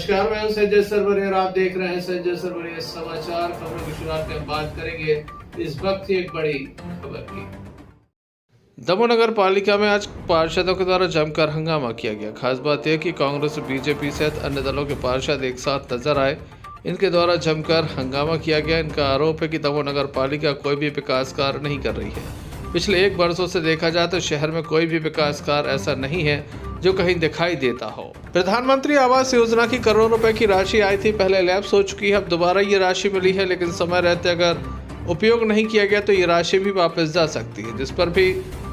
नमस्कार, मैं हूं संजय सरवरे और आप देख रहे हैं संजय सरवरे समाचार। खबरों की शुरुआत में बात करेंगे इस वक्त की एक बड़ी खबर की। दमोह नगर पालिका में आज पार्षदों के द्वारा जमकर हंगामा किया गया। खास बात यह कि कांग्रेस, बीजेपी सहित अन्य दलों के पार्षद एक साथ नजर आए। इनके द्वारा जमकर हंगामा किया गया। इनका आरोप है कि दमोह नगर पालिका कोई भी विकास कार्य नहीं कर रही है। पिछले 1 वर्षों से देखा जाए तो शहर में कोई भी विकास कार्य ऐसा नहीं है जो कहीं दिखाई देता हो। प्रधानमंत्री आवास योजना की करोड़ों रुपए की राशि आई थी, पहले लैप्स हो चुकी है, अब दोबारा ये राशि मिली है, लेकिन समय रहते अगर उपयोग नहीं किया गया तो ये राशि भी वापस जा सकती है, जिस पर भी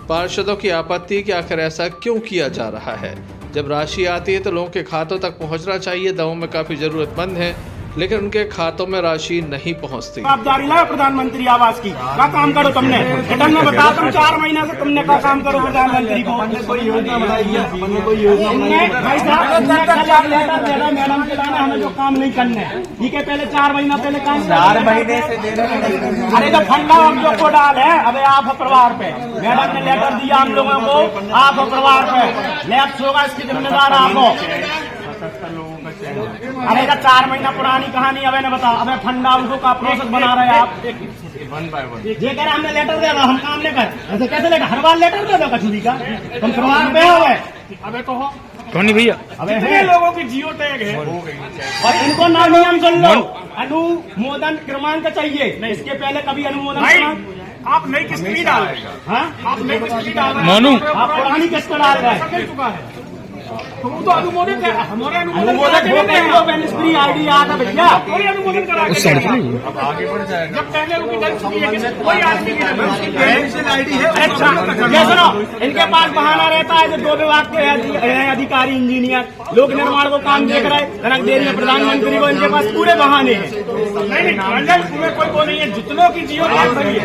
पार्षदों की आपत्ति कि आखिर ऐसा क्यों किया जा रहा है। जब राशि आती है तो लोगों के खातों तक पहुंचना चाहिए। दमोह में काफी जरूरतमंद है, लेकिन उनके खातों में राशि नहीं पहुंचती। आप जारी लाए प्रधानमंत्री आवास की क्या काम करो तुमने? रिटर्न में बताओ, तुम 4 महीने से तुमने क्या काम करो प्रधानमंत्री को? कोई योजना बनाई है? कोई योजना भाई साहब मैडम के लाना, हमें जो काम नहीं करने। ठीक है, पहले 4 महीना पहले काम 4 महीने से दे रहे। अरे तो फंडा हम लोग को डाल है, अबे आप हो परिवार पे। मैडम ने लेटर दिया हम लोगों को, आप हो परिवार पे। लैप्स होगा इसकी जिम्मेदार आप हो। अरे का 4 महीना पुरानी कहानी अबे ने बताओ। अबे फंडा उनको का प्रोसेस बना रहे हैं आप। 1 बाय 1 ये कह रहे हमने लेटर दे रहा, हम काम नहीं कर। ऐसे कैसे लेटर? हर बार लेटर दे दो कचूरी का। तुम परिवार पे हो गए। अबे कहो टोनी भैया, अबे कितने लोगों की जियो टैग है और इनको ना नियम सुन लो। अनुमोदन क्रमांक चाहिए। इसके पहले कभी अनुमोदन आप नई किस्त नहीं डाल रहे? हाँ, आप नई किस्त नहीं डाल रहे। मोनू आप पुरानी किस्त डाल रहे हैं। तो अनुमोदन हमारे अनुमोदन बेनिफिशियरी आईडी आता भैया, कोई अनुमोदन करा के अब आगे बढ़ जाएगा। जब पहले उनकी डल चुकी है, कोई आदमी की बेनिफिशियरी आईडी है। अच्छा ये सुनो, इनके पास बहाना रहता है जो 2 विभाग के अधिकारी, इंजीनियर, लोक निर्माण को काम देख रहे हैं, धनक दे रही है प्रधानमंत्री को। इनके पास पूरे बहाने हैं। नहीं मंडल पूरे कोई वो नहीं है, जितनों की जियो टैग भरी है।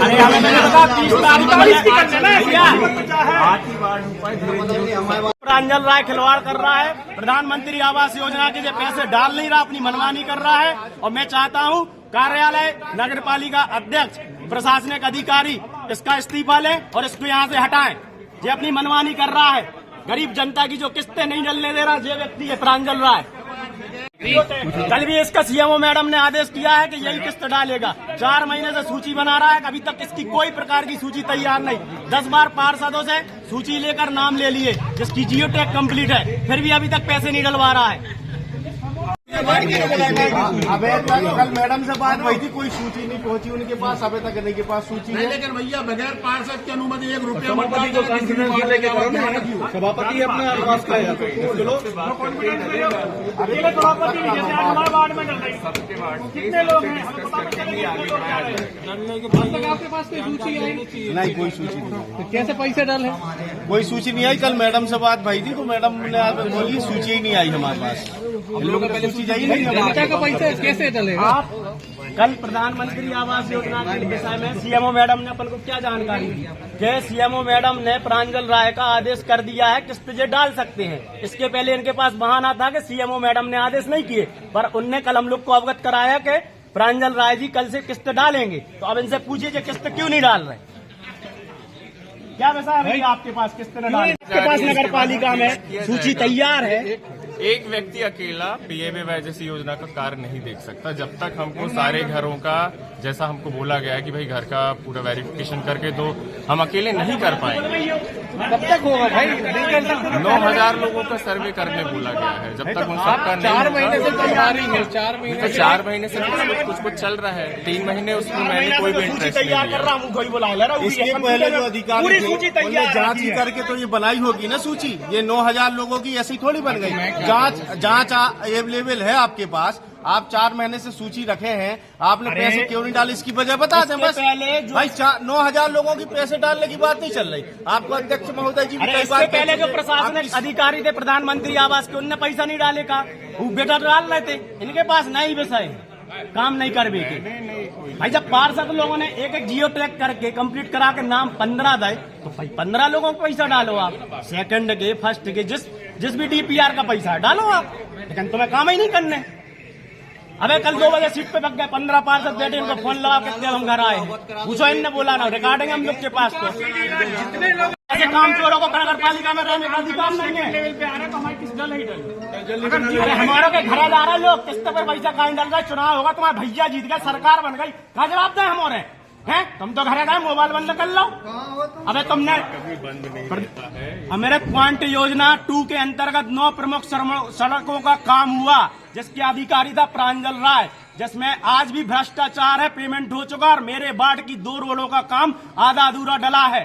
अरे हमें मैंने बता 30 तारीख प्रांजल राय खिलवाड़ कर रहा है। प्रधानमंत्री आवास योजना के जो पैसे डाल नहीं रहा, अपनी मनमानी कर रहा है। और मैं चाहता हूं कार्यालय, नगर पालिका अध्यक्ष, प्रशासनिक अधिकारी इसका इस्तीफा लें और इसको यहां से हटाएं। ये अपनी मनमानी कर रहा है। गरीब जनता की जो किस्तें नहीं डलने दे रहा ये व्यक्ति है प्रांजल राय। कल भी इसका सीएमओ मैडम ने आदेश किया है कि यही किस्त डालेगा। 4 महीने से सूची बना रहा है, अभी तक इसकी कोई प्रकार की सूची तैयार नहीं। 10 बार पार्षदों से सूची लेकर नाम ले लिए, जिसकी जियो टैग कम्प्लीट है, फिर भी अभी तक पैसे नहीं डलवा रहा है। अबे तक कल मैडम से बात हुई थी, कोई सूची नहीं पहुंची उनके पास। अबे तक इनके पास सूची है, लेकिन भैया बगैर पार्षद की अनुमति 1 रुपया सभापति अपने आवास का है। अकेले सभापति जैसे हमारे वार्ड में कितने लोग हैं? आपके पास कोई सूची है? नहीं, कोई सूची नहीं। कैसे पैसे डाले? कोई सूची नहीं आई। कल मैडम से बात भई थी तो मैडम ने बोली सूची ही नहीं आई हमारे पास। इन लोगों को पहले सूची आई नहीं। जनता का पैसा कैसे डलेगा? आप कल प्रधानमंत्री आवास योजना के विषय में सीएमओ मैडम ने अपन को क्या जानकारी दी कि सीएमओ मैडम ने प्रांजल राय का आदेश कर दिया है, किस्त ये डाल सकते हैं। इसके पहले इनके पास बहाना था कि सीएमओ मैडम ने आदेश नहीं किए, पर उनने कल हम लोग को अवगत कराया कि प्रांजल राय जी कल से किस्त डालेंगे। तो अब इनसे पूछिए कि किस्त क्यों नहीं डाल रहे? क्या वैसा है भैया आपके पास किस्त न डाल? आपके पास नगर पालिका में सूची तैयार है। एक व्यक्ति अकेला पीएमए जैसी योजना का कार्य नहीं देख सकता। जब तक हमको सारे घरों का, जैसा हमको बोला गया है कि भाई घर का पूरा वेरिफिकेशन करके दो, हम अकेले नहीं कर पाएंगे। कब तक होगा भाई? नहीं कर सकते। 9000 लोगों का सर्वे करने बोला गया है। जब तक उन सबका नहीं 4 महीने से तैयारी है। 4 महीने तो 4 महीने से कुछ चल रहा है। 3 महीने उसमें मैंने कोई भी इंटरेस्ट नहीं तैयार कर रहा हूँ, कोई बुला ले रहा हूँ। इसके पहले जो अधिकारी पूरी सूची तैयार जांच ही करके तो ये बनाई होगी ना सूची। ये 9000 लोगों की ऐसी थोड़ी बन गई। जांच अवेलेबल है आपके पास। आप 4 महीने से सूची रखे हैं, आपने पैसे क्यों नहीं डाले इसकी वजह बता दें बस। भाई 9000 लोगों की पैसे डालने की बात नहीं चल रही। आपको अध्यक्ष महोदय जी भी कई बार पहले जो प्रशासनिक अधिकारी थे प्रधानमंत्री आवास के, उनने पैसा नहीं डाले का, वो बेटा डाल रहे थे। इनके पास नहीं विषय काम नहीं कर भी के। भाई जब पार्षद लोगों ने एक जियो टैग करके कंप्लीट करा के नाम 15 दे, तो भाई 15 लोगों को पैसा डालो आप। सेकंड के, फर्स्ट के, जिस भी डीपीआर का पैसा डालो आप, लेकिन तुम्हें काम ही नहीं करने। अबे कल 2 बजे सीट पे पक गए, 15 पार्षद बैठे, इनको फोन लगा कितने हम घर आए, पूछो इनने बोला ना, रिकॉर्डिंग हम लोग के पास तो। ऐसे काम चोरों को नगर पालिका में रहने का अधिकार नहीं है। अरे हमारे के घर जा रहे लोग किस्त पे पैसा कहीं डल रहा है, चुनाव होगा, तुम्हारा भैया जीत गया, सरकार बन गई, कहा जवाब दें हमारे हैं? तुम तो घर गए मोबाइल बंद कर लो। अबे तुमने मेरे पॉइंट योजना 2 के अंतर्गत 9 प्रमुख सड़कों का काम हुआ, जिसकी अधिकारी था प्रांजल राय, जिसमें आज भी भ्रष्टाचार है, पेमेंट हो चुका, और मेरे वार्ड की 2 रोडों का काम आधा अधूरा डला है।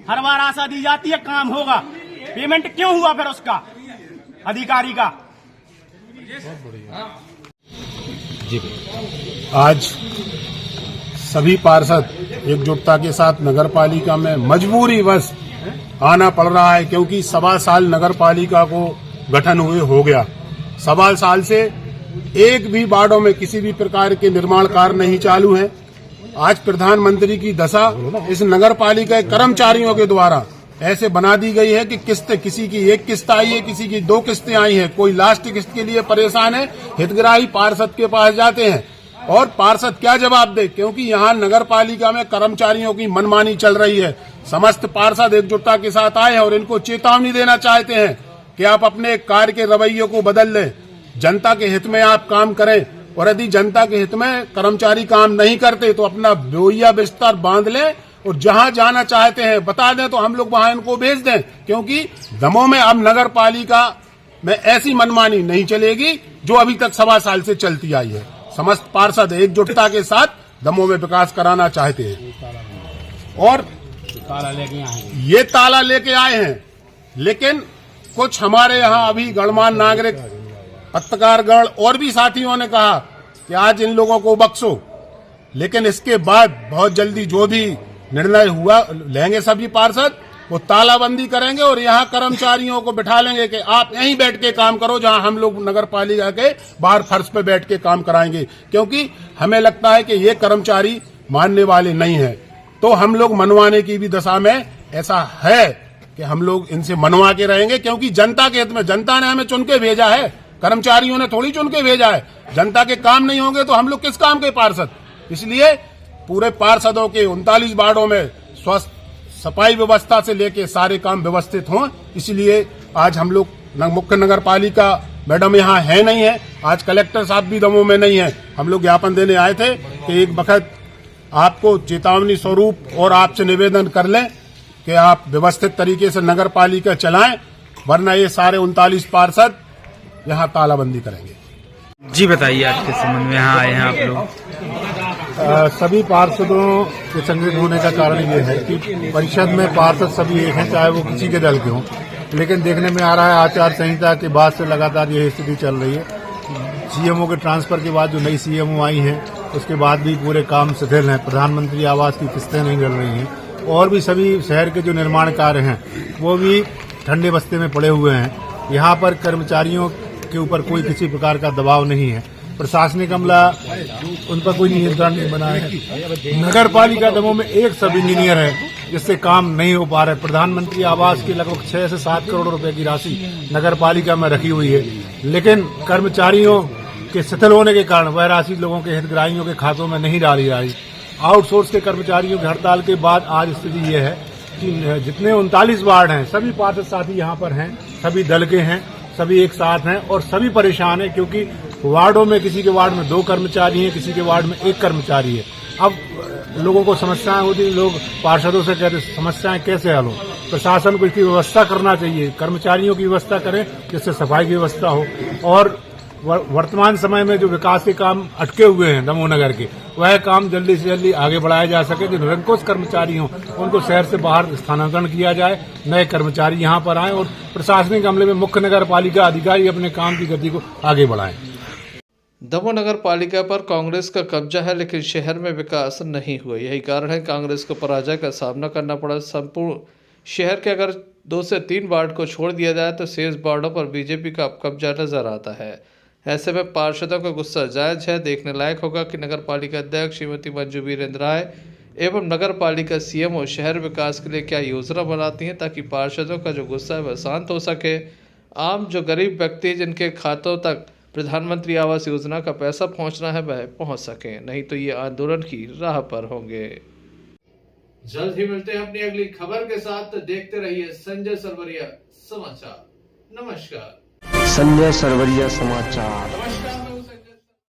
हर बार आशा दी जाती है काम होगा, पेमेंट क्यों हुआ फिर उसका अधिकारी का? आज सभी पार्षद एकजुटता के साथ नगर पालिका में मजबूरीवश आना पड़ रहा है, क्योंकि 1.25 साल नगर पालिका को गठन हुए हो गया। 1.25 साल से एक भी वार्डों में किसी भी प्रकार के निर्माण कार्य नहीं चालू है। आज प्रधानमंत्री की दशा इस नगर पालिका के कर्मचारियों के द्वारा ऐसे बना दी गई है कि किस्त, किसी की 1 किस्त आई है, किसी की 2 किस्तें आई हैं, कोई लास्ट किस्त के लिए परेशान है। हितग्राही पार्षद के पास जाते हैं और पार्षद क्या जवाब दे, क्योंकि यहाँ नगर पालिका में कर्मचारियों की मनमानी चल रही है। समस्त पार्षद एकजुटता के साथ आए हैं और इनको चेतावनी देना चाहते हैं कि आप अपने कार्य के रवैये को बदल लें, जनता के हित में आप काम करें, और यदि जनता के हित में कर्मचारी काम नहीं करते तो अपना बोइया बिस्तर बांध लें और जहां जाना चाहते हैं बता दें, तो हम लोग वहां इनको भेज दें, क्योंकि दमोह में अब नगर पालिका में ऐसी मनमानी नहीं चलेगी जो अभी तक 1.25 साल से चलती आई है। समस्त पार्षद एकजुटता के साथ दमोह में विकास कराना चाहते हैं और ये ताला लेके आए हैं। लेकिन कुछ हमारे यहाँ अभी गणमान्य नागरिक, पत्रकारगण और भी साथियों ने कहा कि आज इन लोगों को बख्शो, लेकिन इसके बाद बहुत जल्दी जो भी निर्णय हुआ लेंगे सभी पार्षद, वो तालाबंदी करेंगे और यहाँ कर्मचारियों को बिठा लेंगे कि आप यहीं बैठ के काम करो, जहाँ हम लोग नगर पालिका के बाहर फर्श पे बैठ के काम कराएंगे, क्योंकि हमें लगता है कि ये कर्मचारी मानने वाले नहीं है। तो हम लोग मनवाने की भी दशा में ऐसा है कि हम लोग इनसे मनवा के रहेंगे, क्योंकि जनता के हित में, जनता ने हमें चुन के भेजा है, कर्मचारियों ने थोड़ी चुन के भेजा है। जनता के काम नहीं होंगे तो हम लोग किस काम के पार्षद? इसलिए पूरे पार्षदों के 39 वार्डों में स्वस्थ सफाई व्यवस्था से लेके सारे काम व्यवस्थित हों, इसलिए आज हम लोग मुख्य नगर पालिका मैडम यहाँ है नहीं है, आज कलेक्टर साहब भी दमोह में नहीं है। हम लोग ज्ञापन देने आए थे कि एक वक्त आपको चेतावनी स्वरूप और आपसे निवेदन कर लें कि आप व्यवस्थित तरीके से नगर पालिका चलाएं, वरना ये सारे 39 पार्षद यहाँ तालाबंदी करेंगे। जी बताइए, आज के संबंध में यहाँ आए हैं आप लोग? सभी पार्षदों के संगठित होने का कारण ये है कि परिषद में पार्षद सभी एक हैं, चाहे वो किसी के दल के हों, लेकिन देखने में आ रहा है आचार संहिता के बाद से लगातार यही स्थिति चल रही है। सीएमओ के ट्रांसफर के बाद जो नई सीएमओ आई हैं, उसके बाद भी पूरे काम शिथिल हैं, प्रधानमंत्री आवास की किस्तें नहीं मिल रही हैं, और भी सभी शहर के जो निर्माण कार्य हैं वो भी ठंडे बस्ते में पड़े हुए हैं। यहाँ पर कर्मचारियों के ऊपर कोई किसी प्रकार का दबाव नहीं है, प्रशासनिक अमला उन पर कोई नियंत्रण नहीं बना है। नगर पालिका दमोह में एक सब इंजीनियर है जिससे काम नहीं हो पा रहा है। प्रधानमंत्री आवास की लगभग 6 से 7 करोड़ रुपए की राशि नगर पालिका में रखी हुई है, लेकिन कर्मचारियों के शिथिल होने के कारण वह राशि लोगों के हितग्राहियों के खातों में नहीं डाली जा रही। आउटसोर्स के कर्मचारियों की हड़ताल के बाद आज स्थिति ये है कि जितने 39 वार्ड हैं, सभी पार्षद साथी यहाँ पर हैं, सभी दल के हैं, सभी एक साथ हैं और सभी परेशान हैं, क्योंकि वार्डों में किसी के वार्ड में 2 कर्मचारी हैं, किसी के वार्ड में 1 कर्मचारी है। अब लोगों को समस्याएं होती, लोग पार्षदों से कहते समस्याएं कैसे हल हो। प्रशासन को इसकी व्यवस्था करना चाहिए, कर्मचारियों की व्यवस्था करें जिससे सफाई की व्यवस्था हो, और वर्तमान समय में जो विकास के काम अटके हुए हैं दमोह नगर के, वह काम जल्दी से जल्दी आगे बढ़ाया जा सके। जो निरंकुश कर्मचारी हों उनको शहर से बाहर स्थानांतरण किया जाए, नए कर्मचारी यहाँ पर आएं और प्रशासनिक अमले में मुख्य नगर पालिका अधिकारी अपने काम की गति को आगे बढ़ाएं। दमोह नगर पालिका पर कांग्रेस का कब्जा है, लेकिन शहर में विकास नहीं हुआ। यही कारण है कांग्रेस को पराजय का सामना करना पड़ा। संपूर्ण शहर के अगर 2 से 3 वार्ड को छोड़ दिया जाए तो शेष वार्डों पर बीजेपी का कब्जा नजर आता है। ऐसे में पार्षदों का गुस्सा जायज है। देखने लायक होगा कि नगर पालिका अध्यक्ष श्रीमती मंजू वीरेंद्र राय एवं नगर पालिका सीएमओ शहर विकास के लिए क्या योजना बनाती हैं, ताकि पार्षदों का जो गुस्सा है वह शांत हो सके। आम जो गरीब व्यक्ति जिनके खातों तक प्रधानमंत्री आवास योजना का पैसा पहुंचना है वह पहुंच सके, नहीं तो ये आंदोलन की राह पर होंगे। जल्द ही मिलते हैं अपनी अगली खबर के साथ। देखते रहिए संजय सरवरिया समाचार। नमस्कार। संजय सरवरिया समाचार।